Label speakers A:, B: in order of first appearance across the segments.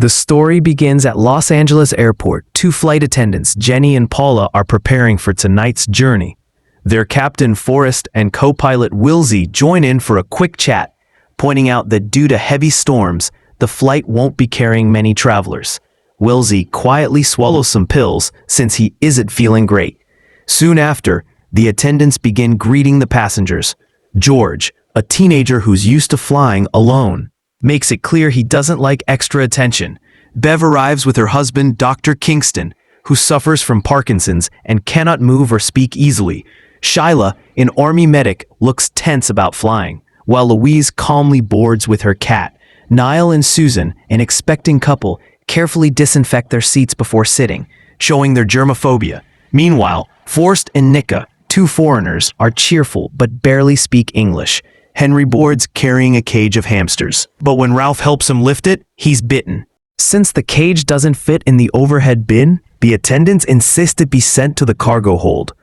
A: The story begins at Los Angeles Airport. Two flight attendants, Jenny and Paula, are preparing for tonight's journey. Their captain, Forrest, and co-pilot, Wilsey, join in for a quick chat, pointing out that due to heavy storms, the flight won't be carrying many travelers. Wilsey quietly swallows some pills since he isn't feeling great. Soon after, the attendants begin greeting the passengers. George, a teenager who's used to flying alone, makes it clear he doesn't like extra attention. Bev arrives with her husband, Dr. Kingston, who suffers from Parkinson's and cannot move or speak easily. Shyla, an army medic, looks tense about flying, while Louise calmly boards with her cat. Niall and Susan, an expecting couple, carefully disinfect their seats before sitting, showing their germophobia. Meanwhile, Forrest and Nika, two foreigners, are cheerful but barely speak English. Henry boards carrying a cage of hamsters, but when Ralph helps him lift it, he's bitten. Since the cage doesn't fit in the overhead bin, the attendants insist it be sent to the cargo hold.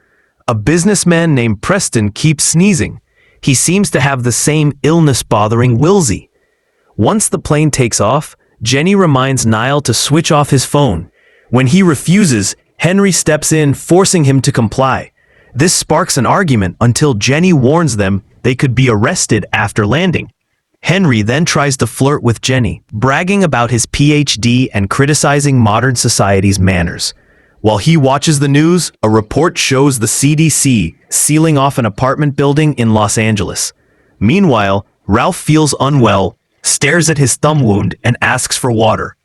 A: A businessman named Preston keeps sneezing. He seems to have the same illness bothering Wilsey. Once the plane takes off, Jenny reminds Niall to switch off his phone. When he refuses, Henry steps in, forcing him to comply. This sparks an argument until Jenny warns them they could be arrested after landing. Henry then tries to flirt with Jenny, bragging about his PhD and criticizing modern society's manners. While he watches the news, a report shows the CDC sealing off an apartment building in Los Angeles. Meanwhile, Ralph feels unwell, stares at his thumb wound, and asks for water.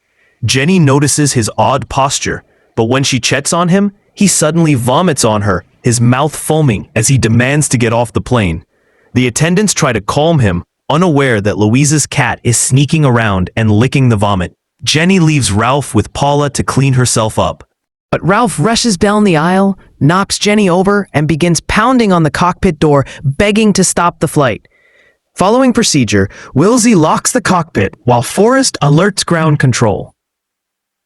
A: Jenny notices his odd posture, but when she checks on him, he suddenly vomits on her, his mouth foaming as he demands to get off the plane. The attendants try to calm him, unaware that Louise's cat is sneaking around and licking the vomit. Jenny leaves Ralph with Paula to clean herself up. But Ralph rushes down the aisle, knocks Jenny over, and begins pounding on the cockpit door, begging to stop the flight. Following procedure, Wilsey locks the cockpit while Forrest alerts ground control.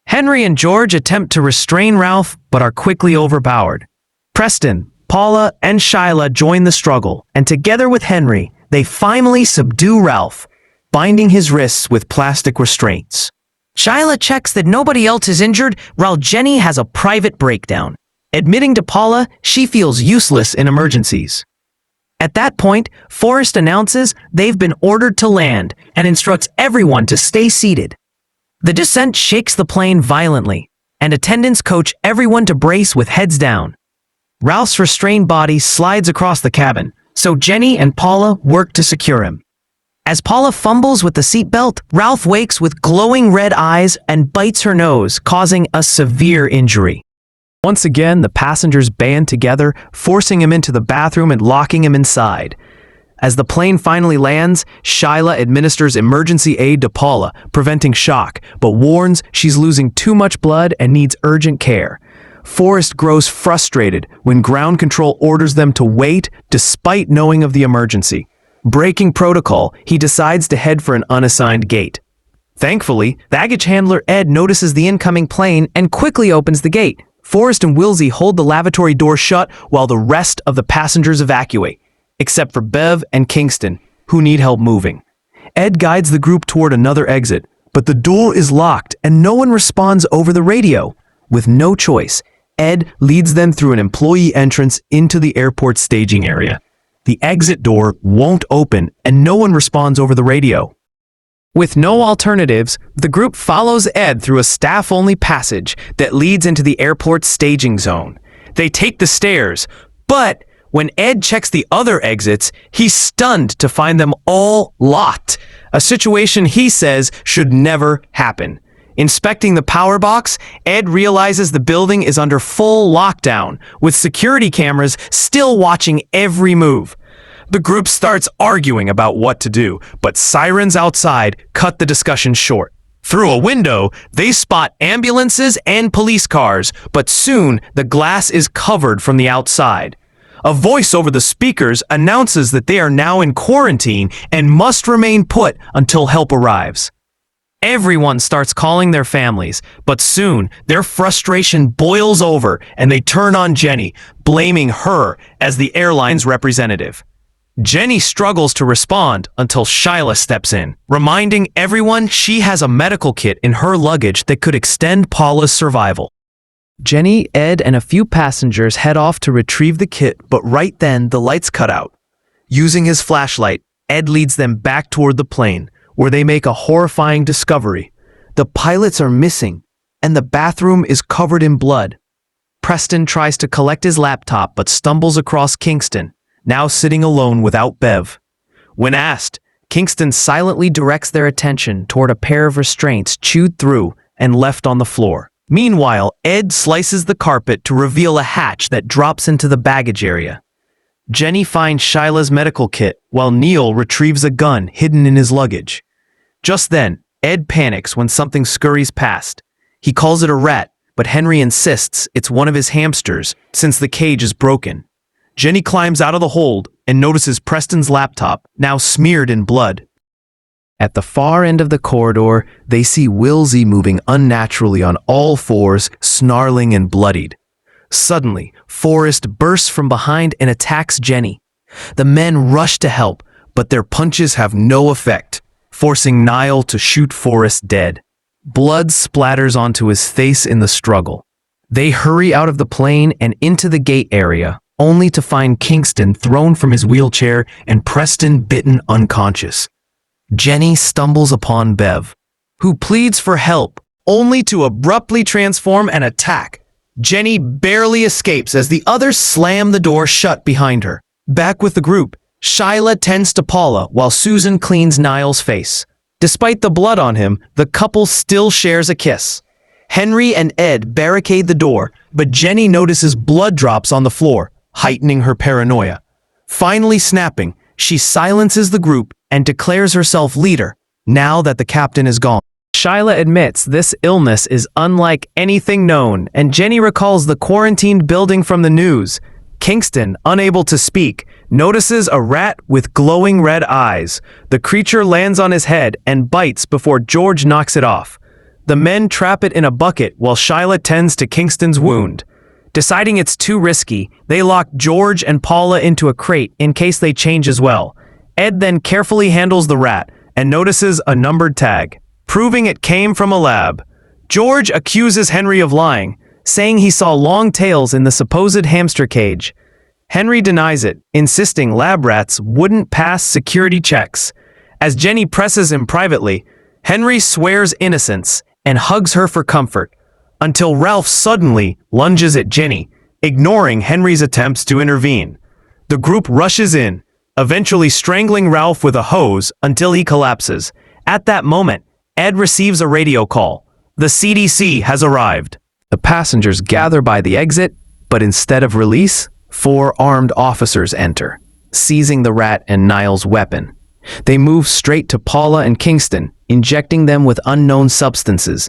A: Henry and George attempt to restrain Ralph, but are quickly overpowered. Preston, Paula, and Shyla join the struggle, and together with Henry, they finally subdue Ralph, binding his wrists with plastic restraints. Shyla checks that nobody else is injured, while Jenny has a private breakdown. Admitting to Paula, she feels useless in emergencies. At that point, Forrest announces they've been ordered to land and instructs everyone to stay seated. The descent shakes the plane violently, and attendants coach everyone to brace with heads down. Ralph's restrained body slides across the cabin, so Jenny and Paula work to secure him. As Paula fumbles with the seatbelt, Ralph wakes with glowing red eyes and bites her nose, causing a severe injury. Once again, the passengers band together, forcing him into the bathroom and locking him inside. As the plane finally lands, Shyla administers emergency aid to Paula, preventing shock, but warns she's losing too much blood and needs urgent care. Forrest grows frustrated when ground control orders them to wait despite knowing of the emergency. Breaking protocol, he decides to head for an unassigned gate. Thankfully, baggage handler Ed notices the incoming plane and quickly opens the gate. Forrest and Wilsey hold the lavatory door shut while the rest of the passengers evacuate, except for Bev and Kingston, who need help moving. Ed guides the group toward another exit, but the door is locked and no one responds over the radio. With no choice, Ed leads them through an employee entrance into the airport staging area. The exit door won't open and no one responds over the radio. With no alternatives, the group follows Ed through a staff-only passage that leads into the airport staging zone. They take the stairs, but when Ed checks the other exits, he's stunned to find them all locked, a situation he says should never happen. Inspecting the power box, Ed realizes the building is under full lockdown, with security cameras still watching every move. The group starts arguing about what to do, but sirens outside cut the discussion short. Through a window, they spot ambulances and police cars, but soon the glass is covered from the outside. A voice over the speakers announces that they are now in quarantine and must remain put until help arrives. Everyone starts calling their families, but soon their frustration boils over and they turn on Jenny, blaming her as the airline's representative. Jenny struggles to respond until Shyla steps in, reminding everyone she has a medical kit in her luggage that could extend Paula's survival. Jenny, Ed, and a few passengers head off to retrieve the kit, but right then the lights cut out. Using his flashlight, Ed leads them back toward the plane, where they make a horrifying discovery. The pilots are missing, and the bathroom is covered in blood. Preston tries to collect his laptop but stumbles across Kingston, now sitting alone without Bev. When asked, Kingston silently directs their attention toward a pair of restraints chewed through and left on the floor. Meanwhile, Ed slices the carpet to reveal a hatch that drops into the baggage area. Jenny finds Shyla's medical kit while Neil retrieves a gun hidden in his luggage. Just then, Ed panics when something scurries past. He calls it a rat, but Henry insists it's one of his hamsters since the cage is broken. Jenny climbs out of the hold and notices Preston's laptop, now smeared in blood. At the far end of the corridor, they see Wilsey moving unnaturally on all fours, snarling and bloodied. Suddenly, Forrest bursts from behind and attacks Jenny. The men rush to help, but their punches have no effect, forcing Niall to shoot Forrest dead. Blood splatters onto his face in the struggle. They hurry out of the plane and into the gate area, only to find Kingston thrown from his wheelchair and Preston bitten unconscious. Jenny stumbles upon Bev, who pleads for help, only to abruptly transform and attack. Jenny barely escapes as the others slam the door shut behind her. Back with the group, Shyla tends to Paula while Susan cleans Niall's face. Despite the blood on him, the couple still shares a kiss. Henry and Ed barricade the door, but Jenny notices blood drops on the floor, heightening her paranoia. Finally snapping, she silences the group and declares herself leader, now that the captain is gone. Shyla admits this illness is unlike anything known, and Jenny recalls the quarantined building from the news. Kingston, unable to speak, notices a rat with glowing red eyes. The creature lands on his head and bites before George knocks it off. The men trap it in a bucket while Shyla tends to Kingston's wound. Deciding it's too risky, they lock George and Paula into a crate in case they change as well. Ed then carefully handles the rat and notices a numbered tag, proving it came from a lab. George accuses Henry of lying, saying he saw long tails in the supposed hamster cage. Henry denies it, insisting lab rats wouldn't pass security checks. As Jenny presses him privately, Henry swears innocence and hugs her for comfort, until Ralph suddenly lunges at Jenny, ignoring Henry's attempts to intervene. The group rushes in, eventually strangling Ralph with a hose until he collapses. At that moment, Ed receives a radio call. The CDC has arrived. The passengers gather by the exit, but instead of release, 4 armed officers enter, seizing the rat and Niall's weapon. They move straight to Paula and Kingston, injecting them with unknown substances.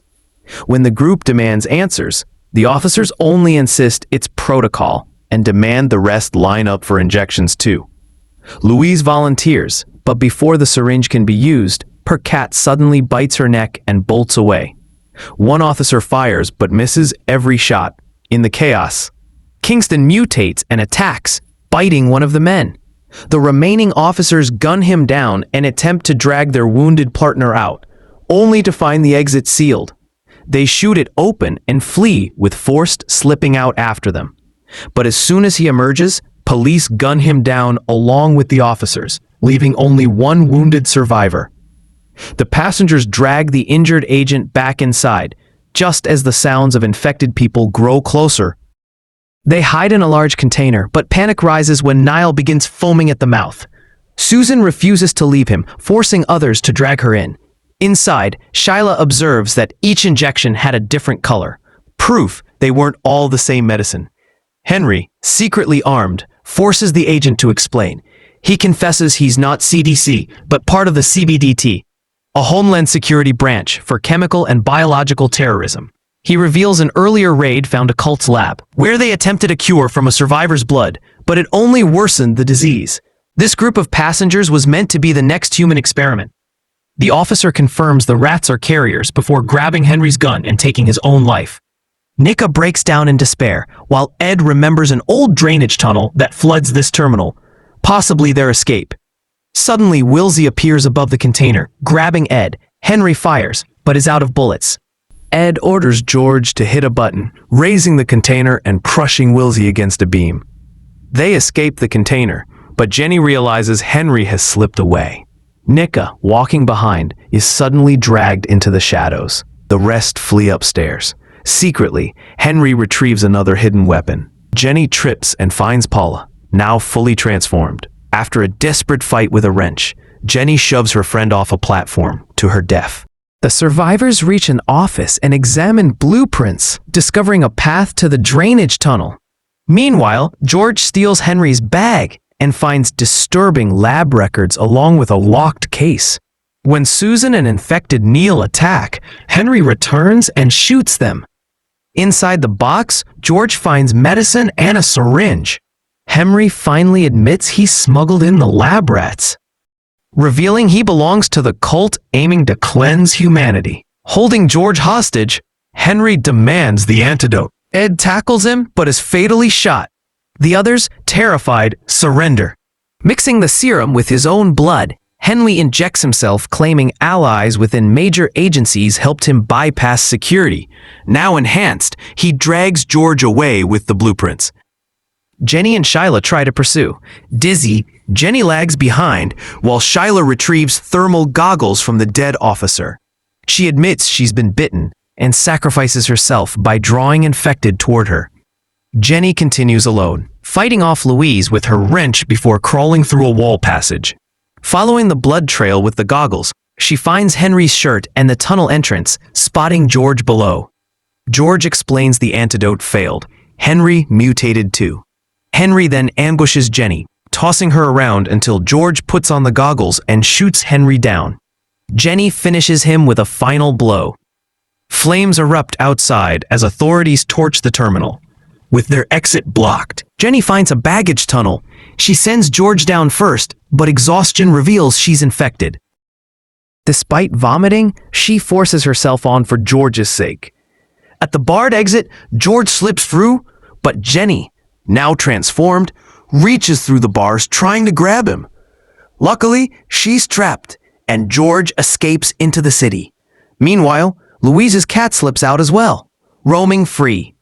A: When the group demands answers, the officers only insist it's protocol and demand the rest line up for injections too. Louise volunteers, but before the syringe can be used, her cat suddenly bites her neck and bolts away. One officer fires but misses every shot. In the chaos, Kingston mutates and attacks, biting one of the men. The remaining officers gun him down and attempt to drag their wounded partner out, only to find the exit sealed. They shoot it open and flee, with Forrest slipping out after them. But as soon as he emerges, police gun him down along with the officers, leaving only one wounded survivor. The passengers drag the injured agent back inside, just as the sounds of infected people grow closer. They hide in a large container, but panic rises when Niall begins foaming at the mouth. Susan refuses to leave him, forcing others to drag her in. Inside, Shyla observes that each injection had a different color, proof they weren't all the same medicine. Henry, secretly armed, forces the agent to explain. He confesses he's not CDC, but part of the CBDT, a Homeland Security branch for chemical and biological terrorism. He reveals an earlier raid found a cult's lab, where they attempted a cure from a survivor's blood, but it only worsened the disease. This group of passengers was meant to be the next human experiment. The officer confirms the rats are carriers before grabbing Henry's gun and taking his own life. Nika breaks down in despair, while Ed remembers an old drainage tunnel that floods this terminal. possibly their escape. Suddenly, Wilsey appears above the container, grabbing Ed. Henry fires, but is out of bullets. Ed orders George to hit a button, raising the container and crushing Wilsey against a beam. They escape the container, but Jenny realizes Henry has slipped away. Nika, walking behind, is suddenly dragged into the shadows. The rest flee upstairs. Secretly, Henry retrieves another hidden weapon. Jenny trips and finds Paula, now fully transformed. After a desperate fight with a wrench, Jenny shoves her friend off a platform, to her death. The survivors reach an office and examine blueprints, discovering a path to the drainage tunnel. Meanwhile, George steals Henry's bag and finds disturbing lab records along with a locked case. When Susan and infected Neil attack, Henry returns and shoots them. Inside the box, George finds medicine and a syringe. Henry finally admits he smuggled in the lab rats, revealing he belongs to the cult aiming to cleanse humanity. Holding George hostage, Henry demands the antidote. Ed tackles him, but is fatally shot. The others, terrified, surrender. Mixing the serum with his own blood, Henry injects himself, claiming allies within major agencies helped him bypass security. Now enhanced, he drags George away with the blueprints. Jenny and Shyla try to pursue. Dizzy, Jenny lags behind, while Shyla retrieves thermal goggles from the dead officer. She admits she's been bitten and sacrifices herself by drawing infected toward her. Jenny continues alone, fighting off Louise with her wrench before crawling through a wall passage. Following the blood trail with the goggles, she finds Henry's shirt and the tunnel entrance, spotting George below. George explains the antidote failed. Henry mutated too. Henry then ambushes Jenny, tossing her around until George puts on the goggles and shoots Henry down. Jenny finishes him with a final blow. Flames erupt outside as authorities torch the terminal, with their exit blocked. Jenny finds a baggage tunnel. She sends George down first, but exhaustion reveals she's infected. Despite vomiting, she forces herself on for George's sake. At the barred exit, George slips through, but Jenny, now transformed, reaches through the bars trying to grab him. Luckily, she's trapped, and George escapes into the city. Meanwhile, Louise's cat slips out as well, roaming free.